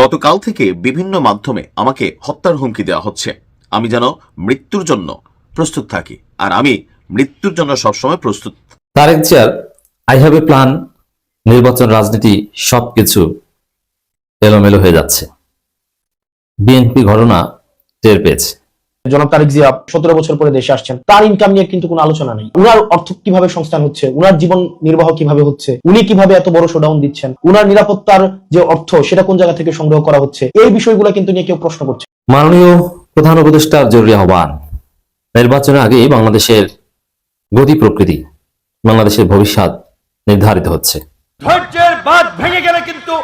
গতকাল থেকে বিভিন্ন মাধ্যমে আমাকে হত্যার হুমকি দেওয়া হচ্ছে। আমি যেন মৃত্যুর জন্য প্রস্তুত থাকি, আর আমি মৃত্যুর জন্য সবসময় প্রস্তুত। তারেক জিয়ার আই হ্যাভ এ প্ল্যান, নির্বাচন, রাজনীতি সবকিছু এলোমেলো হয়ে যাচ্ছে। বিএনপি ঘটনা টের পেয়েছে। জনাব তারেক জিয়া 17 বছর পরে দেশে আসছেন, তার ইনকাম নিয়ে কিন্তু কোনো আলোচনা নেই। উনার অর্থ কিভাবে সংস্থান হচ্ছে, উনার জীবন নির্বাহ কিভাবে হচ্ছে, উনি কিভাবে এত বড় শোডাউন দিচ্ছেন, উনার নিরাপত্তার যে অর্থ সেটা কোন জায়গা থেকে সংগ্রহ করা হচ্ছে, এই বিষয়গুলো কিন্তু নিয়ে কেউ প্রশ্ন করছে। মাননীয় প্রধান উপদেষ্টার জরুরি আহ্বান, নির্বাচনের আগে বাংলাদেশের গতি প্রকৃতি, বাংলাদেশের ভবিষ্যৎ নির্ধারিত হচ্ছে। ধৈর্যের বাঁধ ভেঙে গেলে কিন্তু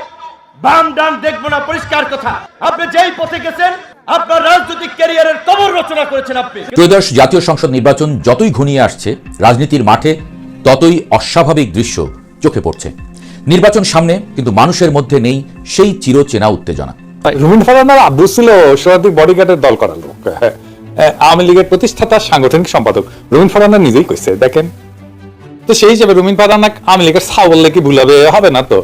বাম ডান দেখবো না, পরিষ্কার কথা। আপনি যেই পথে গেছেন, আপনার রাজনৈতিক ক্যারিয়ারের কবর রচনা করেছেন আপনি। ত্রয়োদশ জাতীয় সংসদ নির্বাচন যতই ঘনিয়ে আসছে, রাজনীতির মাঠে ততই অস্বাভাবিক দৃশ্য চোখে পড়ছে। নির্বাচন সামনে, কিন্তু মানুষের মধ্যে নেই সেই চিরচেনা উত্তেজনা। রুমিন ফারহানার আব্দুল ছিল শতাধিক বডিগার্ডের দল করার লোক। আওয়ামী লীগের প্রতিষ্ঠাতা সাংগঠনিক সম্পাদক রুমিন ফারহানা নিজেই কইছে, দেখেন তো সেই হিসেবে রুমিন ফারহানা আওয়ামী লীগের ছাও বললে কি ভুল হবে না তো।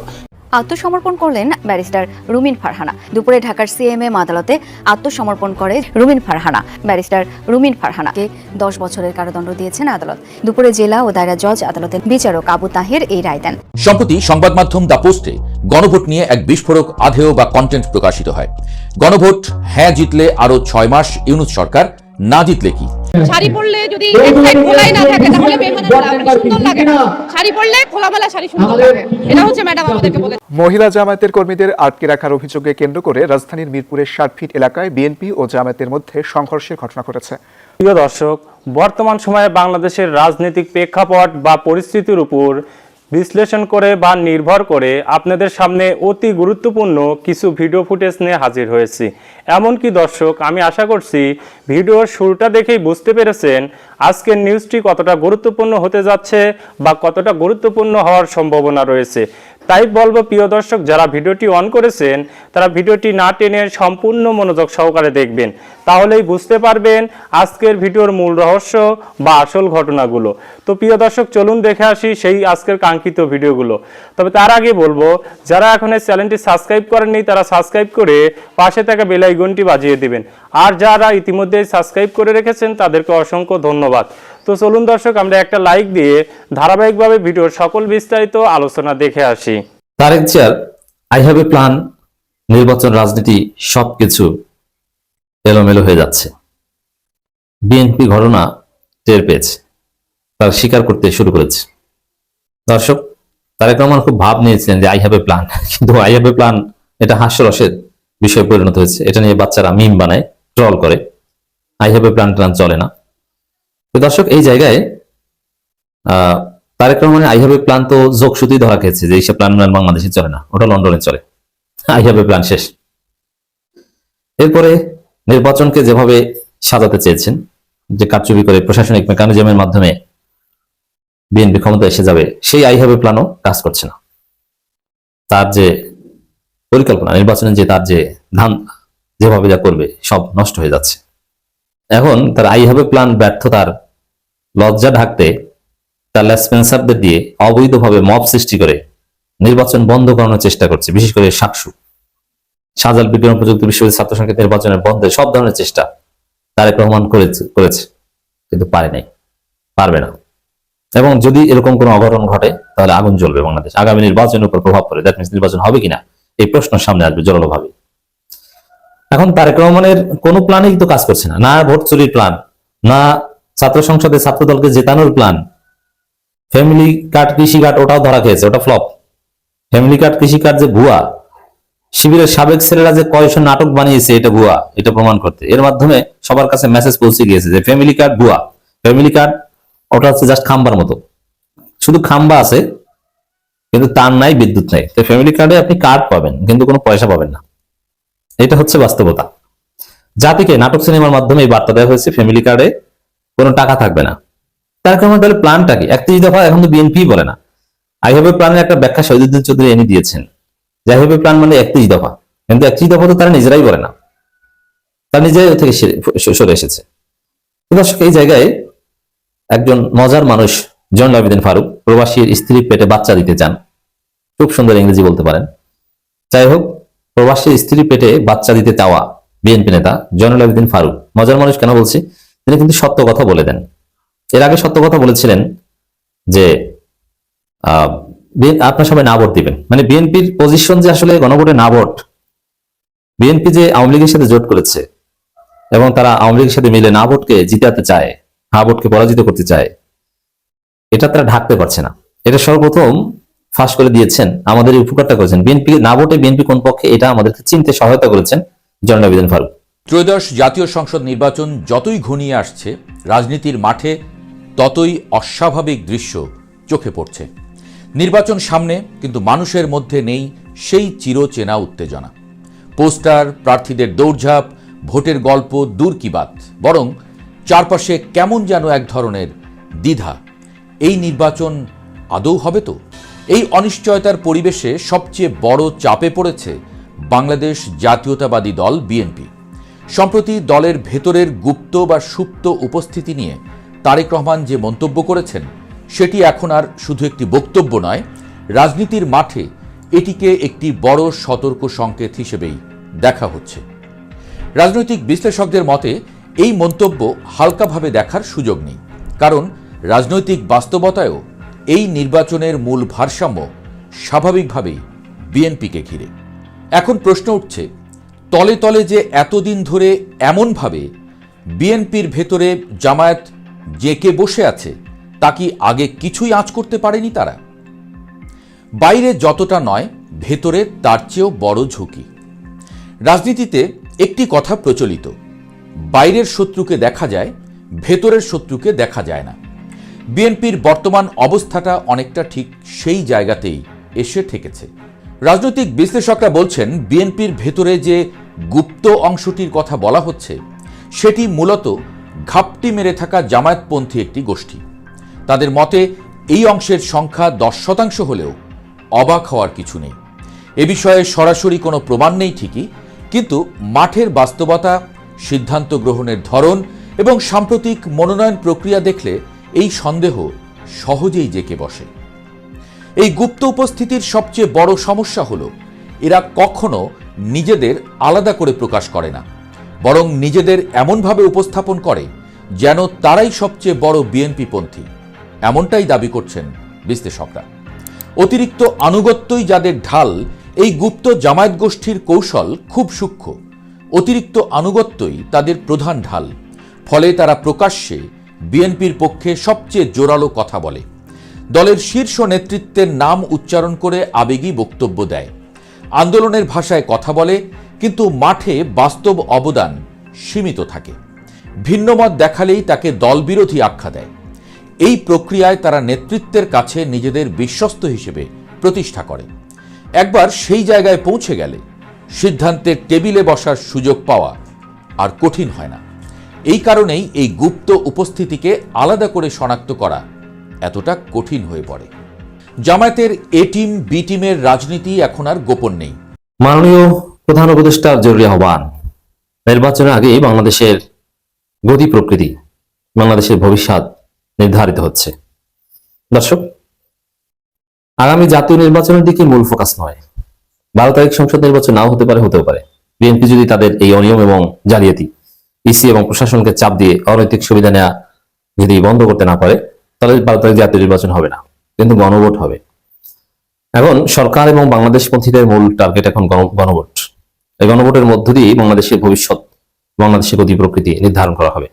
আত্মসমর্পণ করলেন ব্যারিস্টার রুমিন ফারহানা। দুপুরে ঢাকার সিএমএম আদালতে আত্মসমর্পণ করে রুমিন ফারহানা। ব্যারিস্টার রুমিন ফারহানাকে 10 বছরের কারাদণ্ড দিয়েছেন আদালত। দুপুরে জেলা ও দায়রা জজ আদালতের বিচারক আবু তাহের এই রায় দেন। সম্প্রতি সংবাদ মাধ্যম দ্য পোস্টে গণভোট নিয়ে এক বিস্ফোরক আধেয় বা কন্টেন্ট প্রকাশিত হয়। গণভোট হ্যাঁ জিতলে আরো 6 মাস ইউনূস সরকার, না জিতলে কি? শাড়ি পরলে যদি এক সাইড খোলাই না থাকে তাহলে সুন্দর লাগে না। শাড়ি পরলে খোলামেলা শাড়ি সুন্দর লাগে, এটা হচ্ছে ম্যাডাম আমাদেরকে বলে। মহিলা জামায়াতের কর্মীদের আটকে রাখার অভিযোগকে কেন্দ্র করে রাজধানীর মিরপুরের 60 ফিট এলাকায় বিএনপি ও জামায়াতের মধ্যে সংঘর্ষের ঘটনা ঘটেছে। প্রিয় দর্শক, বর্তমান সময়ে বাংলাদেশের রাজনৈতিক প্রেক্ষাপট বা পরিস্থিতির উপর বিশ্লেষণ করে বা নির্ভর করে আপনাদের সামনে অতি গুরুত্বপূর্ণ কিছু ভিডিও ফুটেজ নিয়ে হাজির হয়েছি। এমনকি দর্শক, আমি আশা করছি ভিডিওর শুরুটা দেখেই বুঝতে পেরেছেন আজকের নিউজটি কতটা গুরুত্বপূর্ণ হতে যাচ্ছে বা কতটা গুরুত্বপূর্ণ হওয়ার সম্ভাবনা রয়েছে। তাই বলবো প্রিয় দর্শক, যারা ভিডিওটি অন করেছেন তারা ভিডিওটি না টেনে সম্পূর্ণ মনোযোগ সহকারে দেখবেন, তাহলেই বুঝতে পারবেন আজকের ভিডিওর মূল রহস্য বা আসল ঘটনাগুলো। তো প্রিয় দর্শক, চলুন দেখে আসি সেই আজকের কাঙ্ক্ষিত ভিডিওগুলো। তবে তার আগে বলবো, যারা এখন এই চ্যানেলটি সাবস্ক্রাইব করেননি তারা সাবস্ক্রাইব করে পাশে থাকা বেল আইকনটি বাজিয়ে দিবেন, আর যারা ইতিমধ্যে সাবস্ক্রাইব করে রেখেছেন তাদেরকে অসংখ্য ধন্যবাদ। তো চলুন দর্শক, আমরা একটা লাইক দিয়ে ধারাবাহিকভাবে ভিডিওর সকল বিস্তারিত আলোচনা দেখে আসি। তারেক জিয়ার আই হ্যাভ এ প্ল্যান, নির্বাচন, রাজনীতি সবকিছু এলোমেলো হয়ে যাচ্ছে। বিএনপি ঘটনা টের পেয়েছে, তারা স্বীকার করতে শুরু করেছে। দর্শক, তারেক রহমান খুব ভাব নিয়েছিলেন যে আই হ্যাভ এ প্ল্যান, কিন্তু আই হ্যাভ এ প্ল্যান এটা হাস্যরসের বিষয়ে পরিণত হয়েছে। এটা নিয়ে বাচ্চারা মিম বানায়, ট্রল করে। আই হ্যাভ এ প্ল্যান চলে না। তো দর্শক, এই জায়গায় তারেক রহমানের আই হ্যাভ এ প্ল্যান তো যোগসূত্রই ধরা খেয়েছে যে এইসব প্ল্যান বাংলাদেশে চলে না, ওটা লন্ডনে চলে। আই হ্যাভ এ প্ল্যান শেষ। এরপরে নির্বাচনকে যেভাবে সাজাতে চেয়েছেন, যে কারচুপি করে প্রশাসনিক মেকানিজমের মাধ্যমে বিএনপি ক্ষমতা এসে যাবে, সেই আই হ্যাভ এ প্ল্যানও কাজ করছে না। তার যে পরিকল্পনা, নির্বাচনের যে তার যে ধান যেভাবে যা করবে সব নষ্ট হয়ে যাচ্ছে। এখন তার আই হ্যাভ এ প্ল্যান ব্যর্থতার লজ্জা ঢাকতে তার লেসপেন্সারদের দিয়ে অবৈধভাবে মব সৃষ্টি করে নির্বাচন বন্ধ করানোর চেষ্টা করছে। বিশেষ করে শাহজালাল বিজ্ঞান ও প্রযুক্তি বিশ্ববিদ্যালয়ের ছাত্র সংসদ নির্বাচনের বন্ধে সব ধরনের চেষ্টা তারেক রহমান করেছে, কিন্তু পারবে না। এবং যদি এরকম কোনো অঘটন ঘটে তাহলে আগুন জ্বলবে বাংলাদেশ। আগামী নির্বাচনের উপর প্রভাব পড়ে, দ্যাট মিনস নির্বাচন হবে কিনা এই প্রশ্ন সামনে আসবে জোরালোভাবে। এখন তারেক রহমানের কোনো প্ল্যানই তো কাজ করছে না, না ভোট চুরির প্ল্যান, না ছাত্র সংসদে ছাত্র দলকে জেতানোর প্ল্যান। ফ্যামিলি কার্ড, কৃষি কার্ড ওটাও ধরা খেয়েছে, ওটা ফ্লপ। ফ্যামিলি কার্ড, কৃষি কার্ড যে ভুয়া, শিবিরের সাবেক ছেলেরা যে কয়েকশো নাটক বানিয়েছে এটা ভুয়া, এটা প্রমাণ করতে এর মাধ্যমে সবার কাছে মেসেজ পৌঁছে গিয়েছে যে ফ্যামিলি কার্ড ভুয়া। ফ্যামিলি কার্ড ওটা হচ্ছে জাস্ট খাম্বার মতো, শুধু খাম্বা আছে কিন্তু তার নাই, বিদ্যুৎ নাই। তো ফ্যামিলি কার্ডে আপনি কার্ড পাবেন কিন্তু কোনো পয়সা পাবেন না, এটা হচ্ছে বাস্তবতা। জাতিকে নাটক সিনেমার মাধ্যমে এই বার্তা দেওয়া হয়েছে, ফ্যামিলি কার্ডে কোনো টাকা থাকবে না। তার কারণে তাহলে প্ল্যানটা কি? 31 দফা এখন তো বিএনপি বলে না। আই হ্যাভ এ প্ল্যানের একটা ব্যাখ্যা শহীদুদ্দিন চৌধুরী এনে দিয়েছেন। আই হ্যাভ এ প্ল্যান মানে 31 দফা, কিন্তু 31 দফা তো তারা নিজেরাই বলে না, তারা নিজেরাই থেকে সরে এসেছে। দর্শক, এই জায়গায় একজন মজার মানুষ জয়নুল আবেদিন ফারুক প্রবাসীর স্ত্রীর পেটে বাচ্চা দিতে চান, খুব সুন্দর ইংরেজি বলতে পারেন। যাই হোক, প্রবাসী স্ত্রী পেটে বাচ্চা দিতে চাওয়া বিএনপি নেতা জয়নুল আবেদিন ফারুক, মজার মানুষ কেন বলছি, তিনি কিন্তু সত্য কথা বলে দেন। এর আগে সত্য কথা বলেছিলেন যে আপনার সবাই না ভোট দিবেন, মানে বিএনপির পজিশন যে আসলে গণভোটে না ভোট, বিএনপি যে আওয়ামী লীগের সাথে জোট করেছে এবং তারা আওয়ামী লীগের সাথে মিলে না ভোটকে জিতাতে চায়, হা ভোটকে পরাজিত করতে চায়, এটা তারা ঢাকতে পারছে না। এটা সর্বপ্রথম ফাঁস করে দিয়েছেন, আমাদের এই উপকারটা করেছেন। বিএনপি না ভোটে বিএনপি কোন পক্ষে, এটা আমাদেরকে চিনতে সহায়তা করেছেন জয়নুল আবেদিন ফারুক। ত্রয়োদশ জাতীয় সংসদ নির্বাচন যতই ঘনিয়ে আসছে, রাজনীতির মাঠে ততই অস্বাভাবিক দৃশ্য চোখে পড়ছে। নির্বাচন সামনে, কিন্তু মানুষের মধ্যে নেই সেই চিরচেনা উত্তেজনা। পোস্টার, প্রার্থীদের দৌড়ঝাঁপ, ভোটের গল্প দূর কি বাত, বরং চারপাশে কেমন যেন এক ধরনের দ্বিধা। এই নির্বাচন আদৌ হবে তো? এই অনিশ্চয়তার পরিবেশে সবচেয়ে বড় চাপে পড়েছে বাংলাদেশ জাতীয়তাবাদী দল বিএনপি। সম্প্রতি দলের ভেতরের গুপ্ত বা সুপ্ত উপস্থিতি নিয়ে তারেক রহমান যে মন্তব্য করেছেন, সেটি এখন আর শুধু একটি বক্তব্য নয়, রাজনীতির মাঠে এটিকে একটি বড় সতর্ক সংকেত হিসেবেই দেখা হচ্ছে। রাজনৈতিক বিশ্লেষকদের মতে এই মন্তব্য হালকাভাবে দেখার সুযোগ নেই, কারণ রাজনৈতিক বাস্তবতায়ও এই নির্বাচনের মূল ভারসাম্য স্বাভাবিকভাবেই বিএনপিকে ঘিরে। এখন প্রশ্ন উঠছে, তলে তলে যে এতদিন ধরে এমনভাবে বিএনপির ভেতরে জামায়াত জেঁকে বসে আছে, তা কি আগে কিছুই আঁচ করতে পারেনি তারা? বাইরে যতটা নয়, ভেতরে তার চেয়েও বড় ঝুঁকি। রাজনীতিতে একটি কথা প্রচলিত, বাইরের শত্রুকে দেখা যায়, ভেতরের শত্রুকে দেখা যায় না। বিএনপির বর্তমান অবস্থাটা অনেকটা ঠিক সেই জায়গাতেই এসে ঠেকেছে। রাজনৈতিক বিশ্লেষকরা বলছেন, বিএনপির ভেতরে যে গুপ্ত অংশটির কথা বলা হচ্ছে, সেটি মূলত ঘাপটি মেরে থাকা জামায়াতপন্থী একটি গোষ্ঠী। তাদের মতে এই অংশের সংখ্যা 10% হলেও অবাক হওয়ার কিছু নেই। এ বিষয়ে সরাসরি কোনো প্রমাণ নেই ঠিকই, কিন্তু মাঠের বাস্তবতা, সিদ্ধান্ত গ্রহণের ধরন এবং সাম্প্রতিক মনোনয়ন প্রক্রিয়া দেখলে এই সন্দেহ সহজেই জেঁকে বসে। এই গুপ্ত উপস্থিতির সবচেয়ে বড় সমস্যা হলো, এরা কখনো নিজেদের আলাদা করে প্রকাশ করে না, বরং নিজেদের এমনভাবে উপস্থাপন করে যেন তারাই সবচেয়ে বড় বিএনপিপন্থী। এমনটাই দাবি করছেন বিশ্লেষকরা। অতিরিক্ত আনুগত্যই যাদের ঢাল, এই গুপ্ত জামায়াত গোষ্ঠীর কৌশল খুব সূক্ষ্ম। অতিরিক্ত আনুগত্যই তাদের প্রধান ঢাল, ফলে তারা প্রকাশ্যে বিএনপির পক্ষে সবচেয়ে জোরালো কথা বলে, দলের শীর্ষ নেতৃত্বের নাম উচ্চারণ করে আবেগী বক্তব্য দেয়, আন্দোলনের ভাষায় কথা বলে, কিন্তু মাঠে বাস্তব অবদান সীমিত থাকে। ভিন্নমত দেখালেই তাকে দলবিরোধী আখ্যা দেয়। এই প্রক্রিয়ায় তারা নেতৃত্বের কাছে নিজেদের বিশ্বস্ত হিসেবে প্রতিষ্ঠা করে। একবার সেই জায়গায় পৌঁছে গেলে সিদ্ধান্তের টেবিলে বসার সুযোগ পাওয়া আর কঠিন হয় না। এই কারণেই এই গুপ্ত উপস্থিতিকে আলাদা করে শনাক্ত করা এতটা কঠিন হয়ে পড়ে। জামায়াতের এ টিম বি টিমের রাজনীতি এখন আর গোপন নেই। মাননীয় প্রধান উপদেষ্টার জরুরি আহ্বান, নির্বাচনের আগে বাংলাদেশের গতি প্রকৃতি, বাংলাদেশের ভবিষ্যৎ নির্ধারিত হচ্ছে। দর্শক, আগামী জাতীয় নির্বাচনের দিকে মূল ফোকাস নয়। 12 তারিখ সংসদ নির্বাচন নাও হতে পারে, হতেও পারে। বিএনপি যদি তাদের এই অনিয়ম এবং জালিয়াতি ইসি এবং প্রশাসনকে চাপ দিয়ে অনৈতিক সুবিধা নেওয়া যদি বন্ধ করতে না পারে, তাহলে 12 তারিখ জাতীয় নির্বাচন হবে না, কিন্তু গণভোট হবে। এখন সরকার এবং বাংলাদেশপন্থীদের মূল টার্গেট এখন গণভোট। এই গণভোটের মধ্য দিয়ে বাংলাদেশের ভবিষ্যৎ, বাংলাদেশের গতি প্রকৃতি নির্ধারণ করা হবে।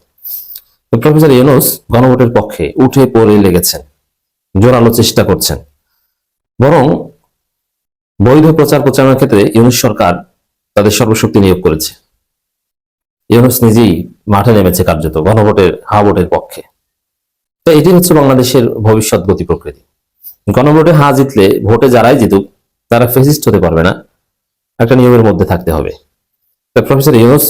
প্রফেসর ইউনূস গণভোটের পক্ষে উঠে পড়ে লেগেছেন, জোরালো চেষ্টা করছেন। বরং বৈধ প্রচার প্রচারণার ক্ষেত্রে ইউনূস সরকার তাদের সর্বশক্তি নিয়োগ করেছে। ইউনূস নিজেই মাঠে নেমেছে কার্যত গণভোটের হা ভোটের পক্ষে। তো এটি হচ্ছে বাংলাদেশের ভবিষ্যৎ গতি প্রকৃতি। গণভোটে হা জিতলে ভোটে যারাই জিতুক তারা ফেসিস্ট হতে পারবে না, একটা নিয়মের মধ্যে থাকতে হবে। প্রফেসর ইউনূস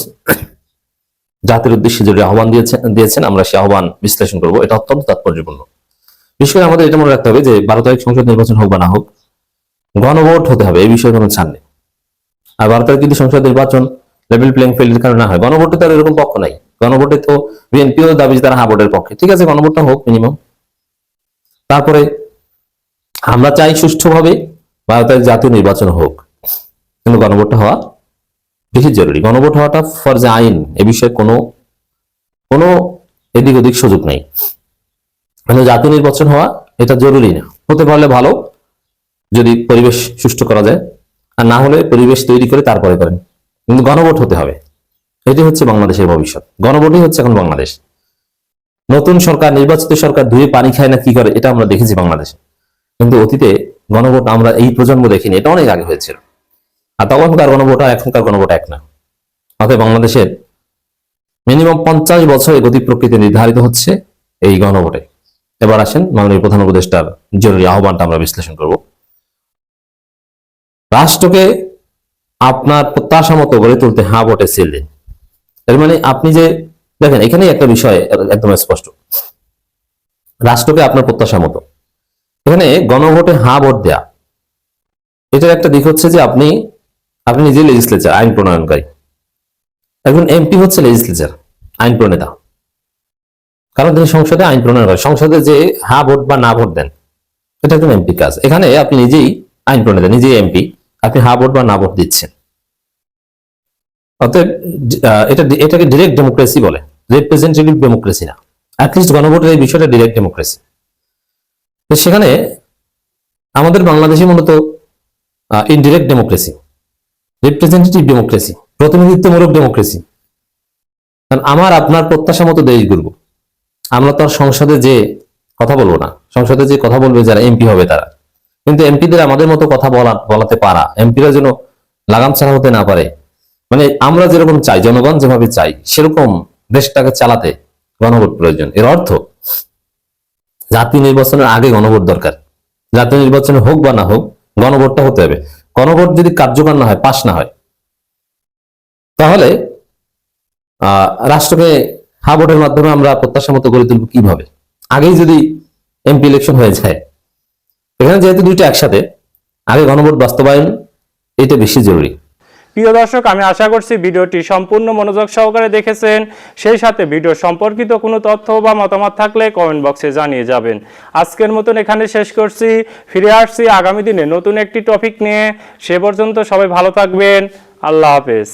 জাতির উদ্দেশ্যে যে আহ্বান দিয়েছেন, আমরা সে আহ্বান বিশ্লেষণ করব। এটা অত্যন্ত তাৎপর্যপূর্ণ। বিশেষ করে আমাদের এটা মনে রাখতে হবে যে 12 তারিখ সংসদ নির্বাচন হোক বা না হোক, গণভোট হতে হবে, এই বিষয়ে কোনো ছাড় নেই। আর 12 তারিখ যদি সংসদ নির্বাচন লেভেল প্লেইং ফিল্ডের কারণে না হয়, গণভোটে তার এরকম পক্ষ নাই। গণভোটে তো বিএনপিও দাবি তারা হা ভোটের পক্ষে, ঠিক আছে, গণভোটটা হোক মিনিমাম। তারপরে আমরা চাই সুষ্ঠুভাবে 12 তারিখ জাতীয় নির্বাচন হোক। কিন্তু গণভোটটা হওয়া বেশি জরুরি। গণভোট হওয়াটা ফরজে আইন, এ বিষয়ে কোনো এদিক ওদিক সুযোগ নেই। কিন্তু জাতীয় নির্বাচন হওয়া এটা জরুরি না, হতে পারলে ভালো যদি পরিবেশ সুষ্ঠু করা যায়, আর না হলে পরিবেশ তৈরি করে তারপরে করেন, কিন্তু গণভোট হতে হবে। এটি হচ্ছে বাংলাদেশের ভবিষ্যৎ, গণভোটই হচ্ছে এখন বাংলাদেশ। নতুন সরকার, নির্বাচিত সরকার ধুয়ে পানি খায় না কি করে এটা আমরা দেখেছি বাংলাদেশে, কিন্তু অতীতে গণভোট আমরা এই প্রজন্ম দেখিনি, এটা অনেক আগে হয়েছিল। আর তখনকার গণভোট আর এখনকার গণভোট এক না। অতএব বাংলাদেশের মিনিমাম 50 বছরের গতি প্রকৃতি নির্ধারিত হচ্ছে এই গণভোটে। এবার আসেন মাননীয় প্রধান উপদেষ্টার জরুরি আহ্বানটা আমরা বিশ্লেষণ করব। রাষ্ট্রকে আপনার প্রত্যাশা মতো গড়ে তুলতে হ্যাঁ ভোটে সিল দিন। এর মানে আপনি যে দেখেন, এখানে একটা বিষয় একদম স্পষ্ট, রাষ্ট্রকে আপনার প্রত্যাশা মতো, এখানে গণভোটে হ্যাঁ ভোট দেয়া, এটার একটা দিক হচ্ছে যে আপনি নিজে লেজিসলেচার, আইন প্রণয়নকারী। একজন এমপি হচ্ছে লেজিসলেচার, আইন প্রণেতা, কারণ তিনি সংসদে আইন প্রণয়ন করেন। সংসদে যে হ্যাঁ ভোট বা না ভোট দেন, এটা একজন এমপি কাজ। এখানে আপনি নিজেই আইন প্রণেতা, নিজেই এমপি, আপনি হ্যাঁ ভোট বা না ভোট দিচ্ছেন। অতএব এটাকে ডিরেক্ট ডেমোক্রেসি বলে, রিপ্রেজেন্টেটিভ ডেমোক্রেসি না। অ্যাটলিস্ট গণভোটের এই বিষয়টা ডিরেক্ট ডেমোক্রেসি। তো সেখানে আমাদের বাংলাদেশে মূলত ইনডিরেক্ট ডেমোক্রেসি, রিপ্রেজেন্টেটিভ ডেমোক্রেসি, প্রতিনিধিত্বমূলক ডেমোক্রেসি। কারণ আমার আপনার প্রত্যাশা মতো দেশ গড়ব, আমরা তো আর সংসদে যে কথা বলবো না, সংসদে যে কথা বলবে যারা এমপি হবে তারা। কিন্তু এমপিদের আমাদের মতো কথা বলাতে পারা, এমপিরা যেন লাগাম ছাড়া হতে না পারে, মানে আমরা যেরকম চাই, জনগণ যেভাবে চাই সেরকম দেশটাকে চালাতে গণভোট প্রয়োজন। এর অর্থ জাতীয় নির্বাচনের আগে গণভোট দরকার। জাতীয় নির্বাচনে হোক বা না হোক, গণভোটটা হতে হবে। গণভোট যদি কার্যকর না হয়, পাশ না হয়, তাহলে রাষ্ট্রকে হ্যাঁ ভোটের মাধ্যমে আমরা প্রত্যাশা মতো গড়ে তুলব কিভাবে? আগেই যদি এমপি ইলেকশন হয়ে যায়, এখানে যেহেতু দুইটা একসাথে, আগে গণভোট বাস্তবায়ন এটা বেশি জরুরি। প্রিয় দর্শক, আমি আশা করছি ভিডিওটি সম্পূর্ণ মনোযোগ সহকারে দেখেছেন। সেই সাথে ভিডিও সম্পর্কিত কোনো তথ্য বা মতামত থাকলে কমেন্ট বক্সে জানিয়ে যাবেন। আজকের মতন এখানে শেষ করছি, ফিরে আসছি আগামী দিনে নতুন একটি টপিক নিয়ে। সে পর্যন্ত সবাই ভালো থাকবেন, আল্লাহ হাফেজ।